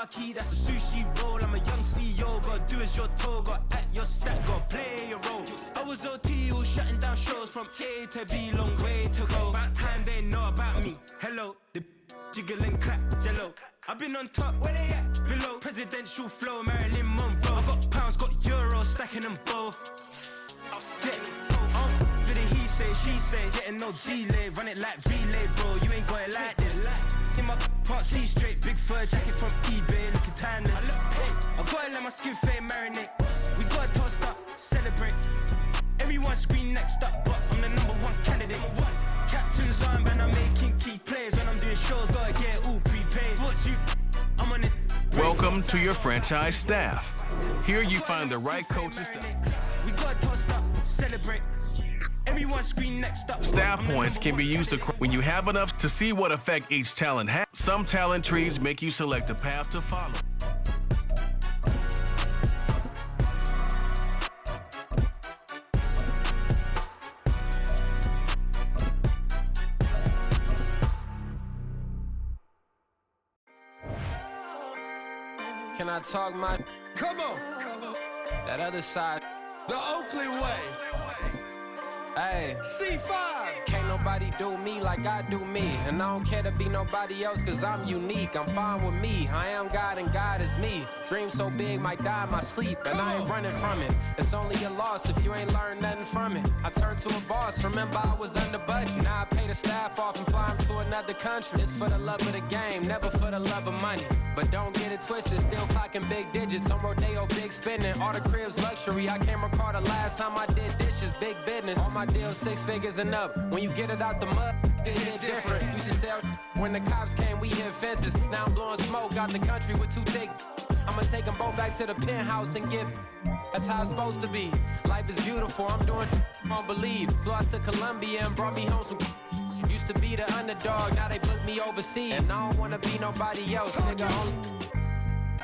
marquee, that's a sushi roll. I'm a young CEO, gotta do as you're told. Gotta act your stack, gotta play your role. I was OT, all shutting down shows from A to B, long way to go. About time they know about me. Hello, the jiggle and clap, jello. I've been on top, where they at? Below, presidential flow, Marilyn Monroe. I got pounds, got euros, stacking them both. I'll stick. Bit of he say, she say, getting no delay, run it like relay, bro. You ain't got it like this. In my can't see straight, big fur jacket from eBay, looking timeless. I gotta let my skin fade marinate. We gotta toast up, celebrate. Everyone scream next up, but I'm the #1 candidate. Captain's on, man, I'm making key plays. When I'm doing shows, gotta get all prepaid. I'm on it. Welcome to your franchise staff. Here you find the right coaches to... We gotta toast up, celebrate. Everyone scream next up. Staff points can be used when you have enough to see what effect each talent has. Some talent trees make you select a path to follow. Can I talk my... Come on. That other side. The Oakley way. Hey. C5. Can't nobody do me like I do me. And I don't care to be nobody else cause I'm unique. I'm fine with me. I am God and God is me. Dream so big might die in my sleep. And I ain't running from it. It's only a loss if you ain't learned nothing from it. I turned to a boss. Remember I was under budget. Now I pay the staff off and fly them to another country. It's for the love of the game, never for the love of money. But don't get it twisted, still clocking big digits. On Rodeo, big spending. All the cribs luxury. I can't recall the last time I did dishes, big business. All my deals 6 figures and up. When you get it out the mud, it hit different. Used to sell when the cops came, we hit fences. Now I'm blowing smoke out the country with 2 thick. I'ma take them both back to the penthouse and get. That's how it's supposed to be. Life is beautiful, I'm doing won't believe. Flew out to Colombia and brought me home some. Used to be the underdog, now they book me overseas. And I don't wanna be nobody else, nigga.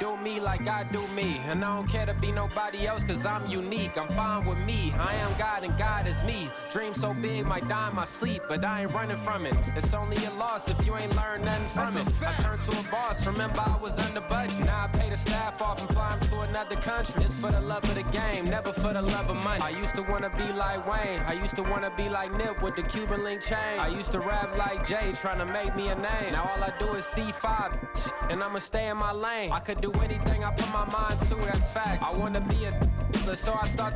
Do me like I do me. And I don't care to be nobody else cause I'm unique. I'm fine with me. I am God and God is me. Dream so big might die in my sleep, but I ain't running from it. It's only a loss if you ain't learned nothing from it. I turned to a boss. Remember I was under budget. Now I pay the staff off and fly them to another country. It's for the love of the game, never for the love of money. I used to wanna be like Wayne. I used to wanna be like Nip with the Cuban link chain. I used to rap like Jay, trying to make me a name. Now all I do is C5, and I'ma stay in my lane. I could do anything I put my mind to, that's facts. I wanna be a so I start.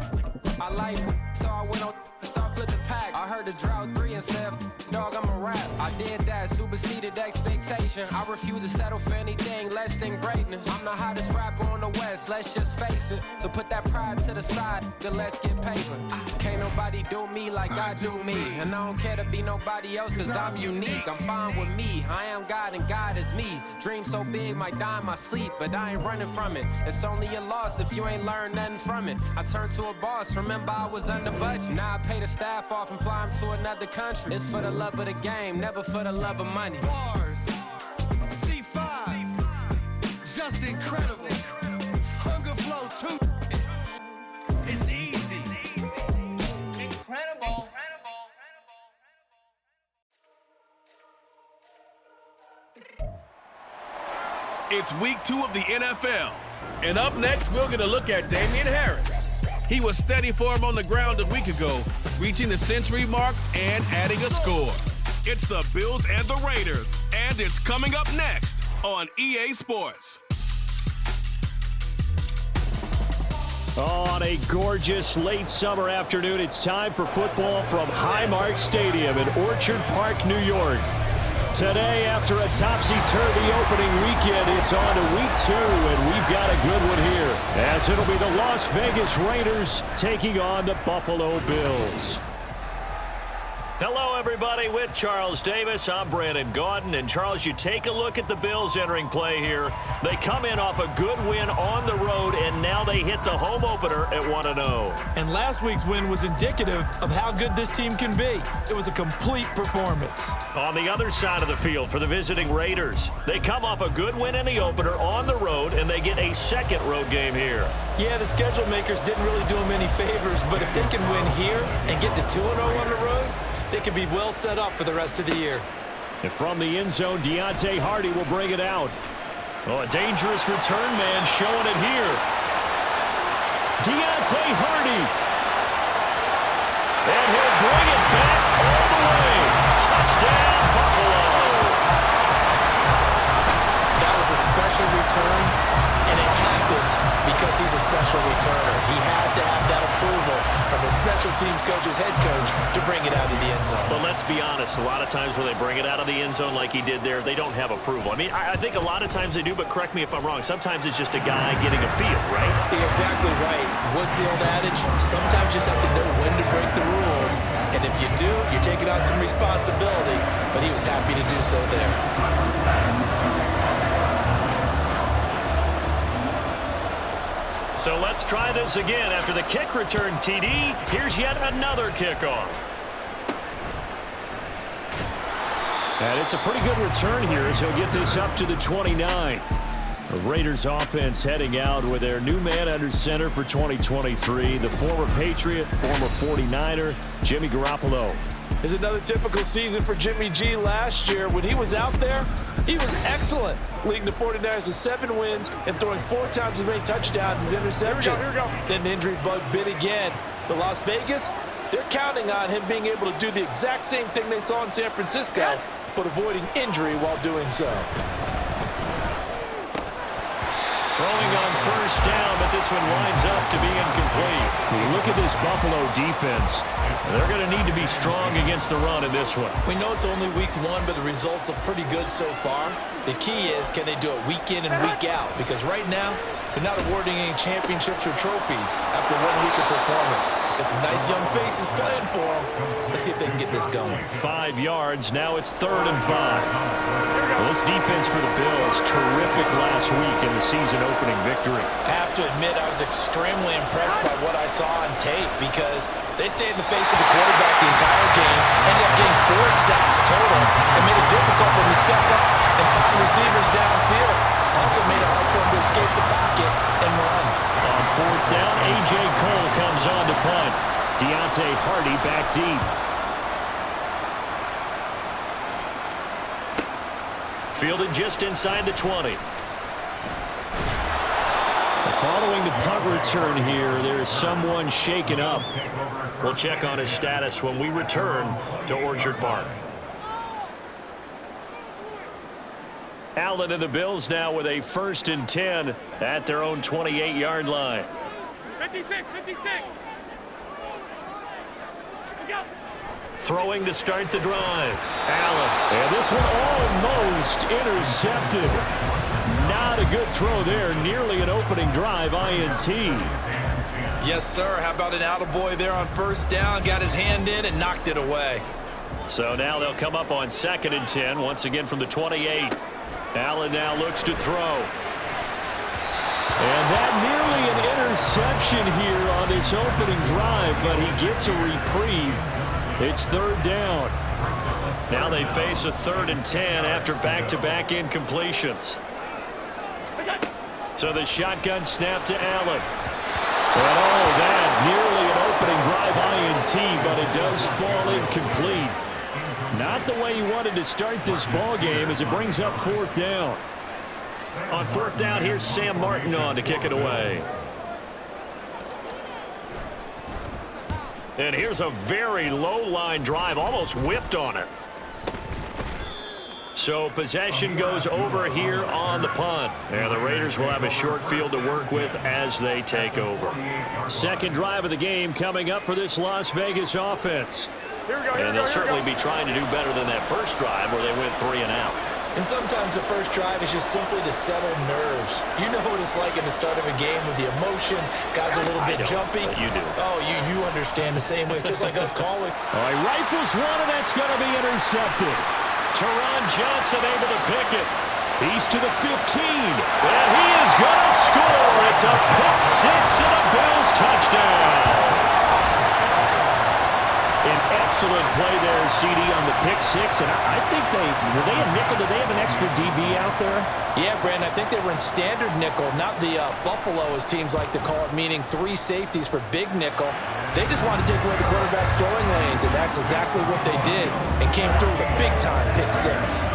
I like so I went on start flipping packs. I heard the drought 3 and said, dog, I'm a rap. I did that, superseded expectation. I refuse to settle for anything less than greatness. I'm the hottest rapper on the West, let's just face it. So put that pride to the side, then let's get paper. Can't nobody do me like I do me. And I don't care to be nobody else cause I'm unique. I'm fine with me. I am God and God is me. Dream so big might die in my sleep, but I ain't running from it. It's only a loss if you ain't learned nothing from it. I turned to a boss, remember I was under budget. Now I pay the staff off and fly them to another country. It's for the love of the game, never for the love of money. Bars. C5. Just incredible. Hunger flow too. It's easy. Incredible. It's week 2 of the NFL. And up next, we're going to look at Damian Harris. He was steady for him on the ground a week ago, reaching the century mark and adding a score. It's the Bills and the Raiders, and it's coming up next on EA Sports. On a gorgeous late summer afternoon, it's time for football from Highmark Stadium in Orchard Park, New York. Today, after a topsy-turvy opening weekend, it's on to week 2, and we've got a good one here, as it'll be the Las Vegas Raiders taking on the Buffalo Bills. Hello, everybody. With Charles Davis, I'm Brandon Gaudin. And, Charles, you take a look at the Bills entering play here. They come in off a good win on the road, and now they hit the home opener at 1-0. And last week's win was indicative of how good this team can be. It was a complete performance. On the other side of the field for the visiting Raiders, they come off a good win in the opener on the road, and they get a second road game here. Yeah, the schedule makers didn't really do them any favors, but if they can win here and get to 2-0 on the road, they can be well set up for the rest of the year. And from the end zone, Deontay Hardy will bring it out. Oh, a dangerous return man showing it here. Deontay Hardy. And he'll bring it back all the way. Touchdown, Buffalo. That was a special return, and it happened because he's a special returner. He has to have that approval from his special teams coach's head coach to bring it out of the end zone. But let's be honest, a lot of times when they bring it out of the end zone like he did there, they don't have approval. I mean, I think a lot of times they do, but correct me if I'm wrong. Sometimes it's just a guy getting a feel, right? You're exactly right. What's the old adage? Sometimes you just have to know when to break the rules. And if you do, you're taking on some responsibility. But he was happy to do so there. So let's try this again. After the kick return TD, here's yet another kickoff. And it's a pretty good return here as he'll get this up to the 29. The Raiders offense heading out with their new man under center for 2023, the former Patriot, former 49er, Jimmy Garoppolo. It's another typical season for Jimmy G. Last year, when he was out there, he was excellent, leading the 49ers to 7 wins and throwing 4 times as many touchdowns as interceptions. Here we go. Then the injury bug bit again. But Las Vegas, they're counting on him being able to do the exact same thing they saw in San Francisco, but avoiding injury while doing so. Throwing on first down, but this one winds up to be incomplete. Look at this Buffalo defense. They're going to need to be strong against the run in this one. We know it's only week 1, but the results look pretty good so far. The key is, can they do it week in and week out? Because right now, they're not awarding any championships or trophies after 1 week of performance. Got some nice young faces playing for them. Let's see if they can get this going. 5 yards. Now it's 3rd and 5. Well, this defense for the Bills, terrific last week in the season-opening victory. I have to admit, I was extremely impressed by what I saw on tape because they stayed in the face of the quarterback the entire game, ended up getting 4 sacks total, and made it difficult for him to step up and find receivers downfield. Also made it hard for him to escape the pocket and run. On 4th down, A.J. Cole comes on to punt. Deontay Hardy back deep. Fielded just inside the 20. Following the punt return here, there's someone shaken up. We'll check on his status when we return to Orchard Park. Allen and the Bills now with a 1st and 10 at their own 28-yard line. 56. Throwing to start the drive. Allen. And this one almost intercepted. Not a good throw there. Nearly an opening drive INT. Yes, sir. How about an attaboy there on 1st down? Got his hand in and knocked it away. So now they'll come up on 2nd and 10. Once again from the 28. Allen now looks to throw. And that nearly an interception here on this opening drive, but he gets a reprieve. It's 3rd down. Now they face a 3rd and 10 after back-to-back incompletions. So the shotgun snap to Allen. And oh, that nearly an opening drive INT, but it does fall incomplete. Not the way he wanted to start this ball game as it brings up 4th down. On 4th down, here's Sam Martin on to kick it away. And here's a very low-line drive, almost whiffed on it. So possession goes over here on the punt. And the Raiders will have a short field to work with as they take over. 2nd drive of the game coming up for this Las Vegas offense. And they'll certainly be trying to do better than that first drive where they went 3 and out. And sometimes the first drive is just simply to settle nerves. You know what it's like at the start of a game with the emotion. Guys are a little bit jumpy. You do. Oh, you understand the same way. It's just like us calling. All right, rifles one, and that's going to be intercepted. Teron Johnson able to pick it. He's to the 15. And he is going to score. It's a pick 6 and a Bills touchdown. An excellent play there, CD, on the pick 6. And I think were they a nickel? Did they have an extra DB out there? Yeah, Brandon, I think they were in standard nickel, not the Buffalo, as teams like to call it, meaning 3 safeties for big nickel. They just wanted to take away the quarterback's throwing lanes, and that's exactly what they did, and came through with a big-time pick 6.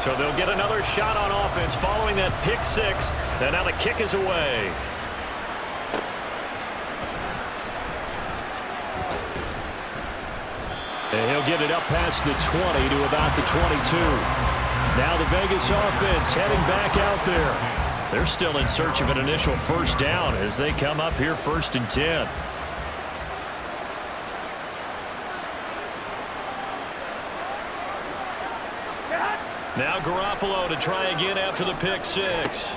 So they'll get another shot on offense following that pick six. And now the kick is away. And he'll get it up past the 20 to about the 22. Now the Vegas offense heading back out there. They're still in search of an initial first down as they come up here 1st and 10. Now Garoppolo to try again after the pick six.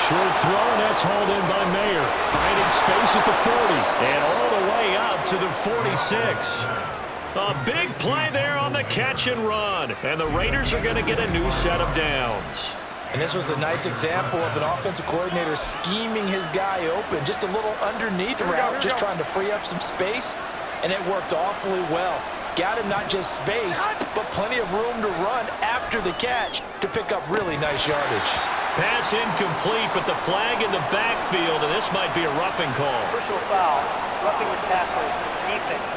Short throw, and that's hauled in by Mayer. Finding space at the 40. And all the way up to the 46. A big play there on the catch and run. And the Raiders are going to get a new set of downs. And this was a nice example of an offensive coordinator scheming his guy open. Just a little underneath route, just trying to free up some space. And it worked awfully well. Got him not just space, but plenty of room to run after the catch to pick up really nice yardage. Pass incomplete, but the flag in the backfield, and this might be a roughing call. Personal foul, roughing the passer, defense.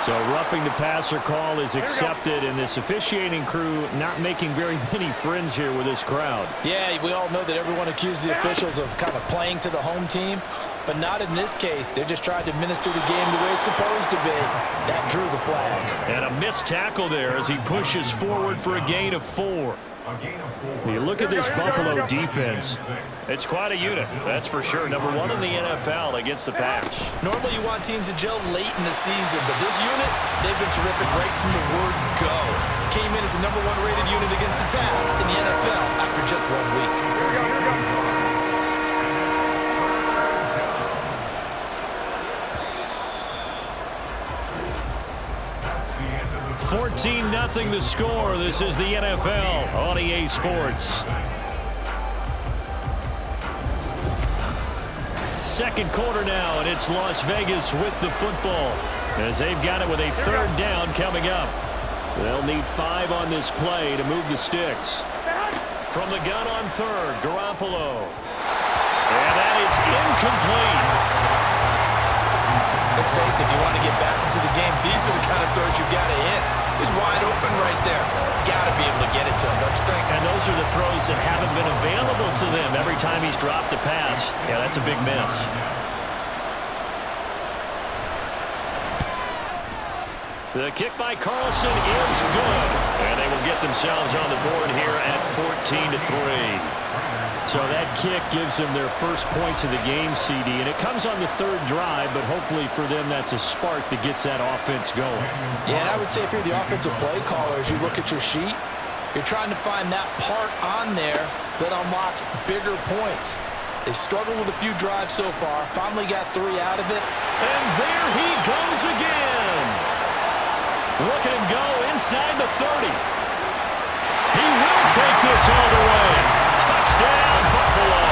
So roughing the passer call is accepted, and this officiating crew not making very many friends here with this crowd. Yeah, we all know that everyone accuses the officials of kind of playing to the home team, but not in this case. They're just trying to administer the game the way it's supposed to be. That drew the flag. And a missed tackle there as he pushes forward for a gain of 4. You look at this Buffalo defense. It's quite a unit, that's for sure. Number 1 in the NFL against the pass. Normally you want teams to gel late in the season, but this unit, they've been terrific right from the word go. Came in as the number 1 rated unit against the pass in the NFL after just 1 week. 14-0 the score. This is the NFL on EA Sports. Second quarter now, and it's Las Vegas with the football as they've got it with a 3rd down coming up. They'll need 5 on this play to move the sticks. From the gun on 3rd, Garoppolo. And that is incomplete. Let's face it, if you want to get back into the game, these are the kind of throws you've got to hit. He's wide open right there. Got to be able to get it to him, don't you think? And those are the throws that haven't been available to them every time he's dropped a pass. Yeah, that's a big miss. The kick by Carlson is good. And they will get themselves on the board here at 14-3. So that kick gives them their first points of the game, CD, and it comes on the 3rd drive, but hopefully for them that's a spark that gets that offense going. Yeah, and I would say if you're the offensive play caller, as you look at your sheet, you're trying to find that part on there that unlocks bigger points. They've struggled with a few drives so far, finally got 3 out of it. And there he goes again. Look at him go inside the 30. He will take this all the way. Touchdown, Buffalo.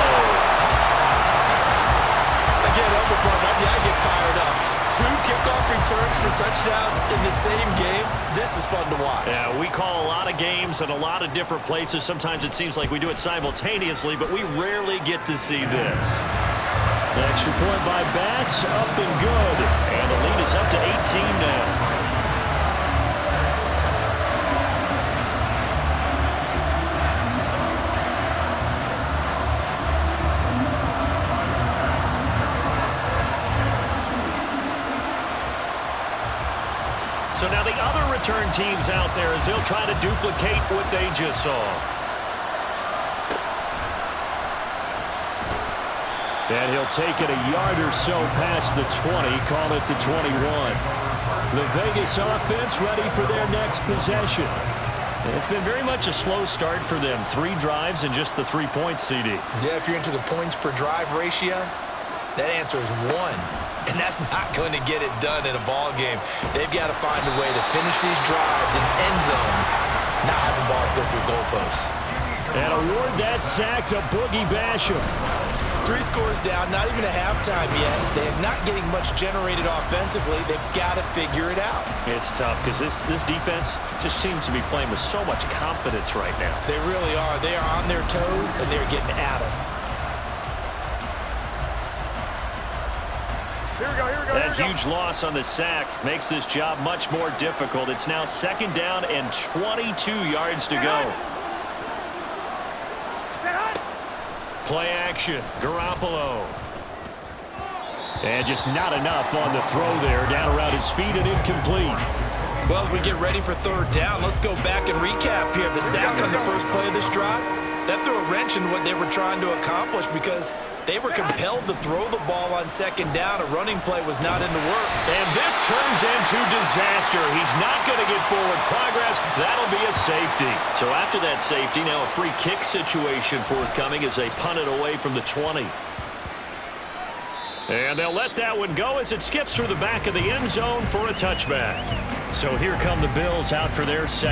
Again, I get fired up. 2 kickoff returns for touchdowns in the same game. This is fun to watch. Yeah, we call a lot of games in a lot of different places. Sometimes it seems like we do it simultaneously, but we rarely get to see this. The extra point by Bass, up and good. And the lead is up to 18 now. So now the other return teams out there as they'll try to duplicate what they just saw. And he'll take it a yard or so past the 20, call it the 21. The Vegas offense ready for their next possession. And it's been very much a slow start for them. 3 drives and just the 3 points, CD. Yeah, if you're into the points per drive ratio, that answer is 1. And that's not going to get it done in a ball game. They've got to find a way to finish these drives in end zones, not having balls go through goalposts. And award that sack to Boogie Basham. 3 scores down, not even a halftime yet. They're not getting much generated offensively. They've got to figure it out. It's tough because this defense just seems to be playing with so much confidence right now. They really are. They are on their toes, and they're getting at them. That huge loss on the sack makes this job much more difficult. It's now 2nd down and 22 yards to go. Play action. Garoppolo. And just not enough on the throw there. Down around his feet and incomplete. Well, as we get ready for 3rd down, let's go back and recap here. The sack on the first play of this drive, that threw a wrench in what they were trying to accomplish because they were compelled to throw the ball on 2nd down. A running play was not in the work. And this turns into disaster. He's not going to get forward progress. That'll be a safety. So after that safety, now a free kick situation forthcoming as they punt it away from the 20. And they'll let that one go as it skips through the back of the end zone for a touchback. So here come the Bills out for their second.